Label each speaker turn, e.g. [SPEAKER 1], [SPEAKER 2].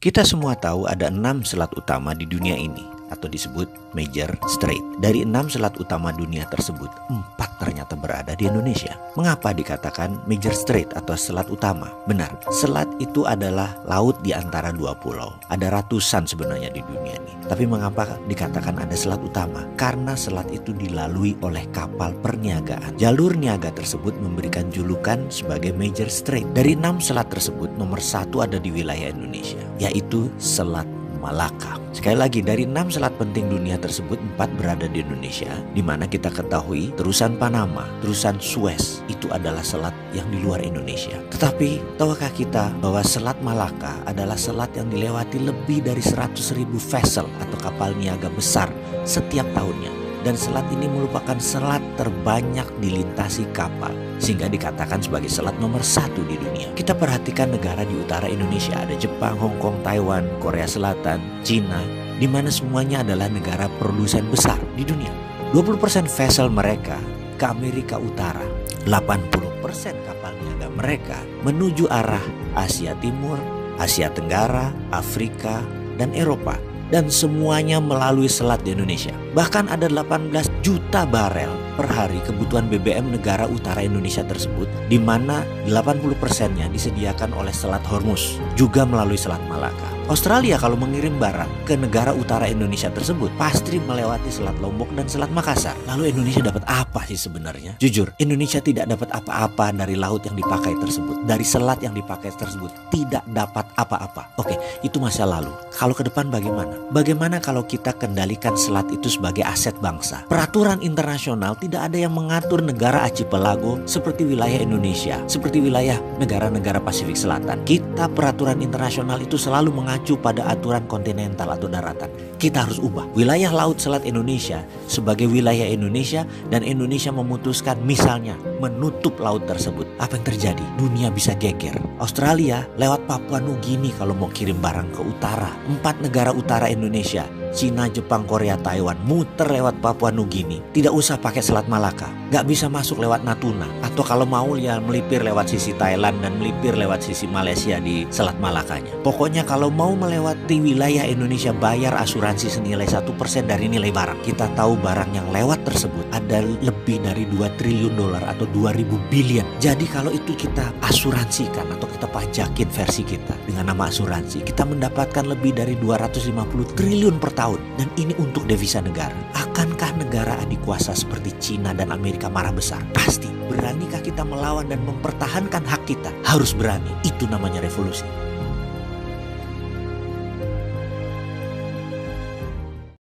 [SPEAKER 1] Kita semua tahu ada 6 selat utama di dunia ini, atau disebut Major Strait. Dari 6 selat utama dunia tersebut, 4 ternyata berada di Indonesia. Mengapa dikatakan Major Strait atau selat utama? Benar, selat itu adalah laut di antara 2 pulau. Ada ratusan sebenarnya di dunia ini. Tapi mengapa dikatakan ada selat utama? Karena selat itu dilalui oleh kapal perniagaan. Jalur niaga tersebut memberikan julukan sebagai Major Strait. Dari 6 selat tersebut, nomor 1 ada di wilayah Indonesia, yaitu Selat Malaka. Sekali lagi, dari 6 selat penting dunia tersebut, 4 berada di Indonesia, di mana kita ketahui terusan Panama, terusan Suez itu adalah selat yang di luar Indonesia. Tetapi tahukah kita bahwa Selat Malaka adalah selat yang dilewati lebih dari 100.000 vessel atau kapal niaga besar setiap tahunnya. Dan selat ini merupakan selat terbanyak dilintasi kapal, sehingga dikatakan sebagai selat nomor 1 di dunia. Kita perhatikan negara di utara Indonesia, ada Jepang, Hong Kong, Taiwan, Korea Selatan, Cina, di mana semuanya adalah negara produsen besar di dunia. 20% vessel mereka ke Amerika Utara, 80% kapal niaga mereka menuju arah Asia Timur, Asia Tenggara, Afrika, dan Eropa. Dan semuanya melalui selat di Indonesia. Bahkan ada 18 juta barel per hari kebutuhan BBM negara utara Indonesia tersebut, di mana 80%-nya disediakan oleh Selat Hormuz, juga melalui Selat Malaka. Australia kalau mengirim barang ke negara utara Indonesia tersebut pasti melewati Selat Lombok dan Selat Makassar. Lalu Indonesia dapat apa sih sebenarnya? Jujur, Indonesia tidak dapat apa-apa dari laut yang dipakai tersebut, dari selat yang dipakai tersebut, tidak dapat apa-apa. Oke, itu masa lalu. Kalau ke depan bagaimana? Bagaimana kalau kita kendalikan selat itu sebagai aset bangsa? Peraturan internasional tidak ada yang mengatur negara archipelago seperti wilayah Indonesia, seperti wilayah negara-negara Pasifik Selatan. Kita peraturan internasional itu selalu mengacu pada aturan kontinental atau daratan. Kita harus ubah wilayah laut selat Indonesia sebagai wilayah Indonesia, dan Indonesia memutuskan misalnya menutup laut tersebut. Apa yang terjadi? Dunia bisa geger. Australia lewat Papua Nugini kalau mau kirim barang ke utara. 4 negara utara Indonesia, Cina, Jepang, Korea, Taiwan, muter lewat Papua Nugini. Tidak usah pakai Selat Malaka. Gak bisa masuk lewat Natuna. Atau kalau mau ya melipir lewat sisi Thailand dan melipir lewat sisi Malaysia di Selat Malakanya. Pokoknya kalau mau melewati wilayah Indonesia, bayar asuransi senilai 1% dari nilai barang. Kita tahu barang yang lewat tersebut ada lebih dari 2 triliun dolar atau 2.000 billion. Jadi kalau itu kita asuransikan atau kita pajakin versi kita dengan nama asuransi, kita mendapatkan lebih dari 250 triliun per tahun. Dan ini untuk devisa negara. Akankah negara adik kuasa seperti Cina dan Amerika marah besar? Pasti. Beranikah kita melawan dan mempertahankan hak kita? Harus berani. Itu namanya revolusi.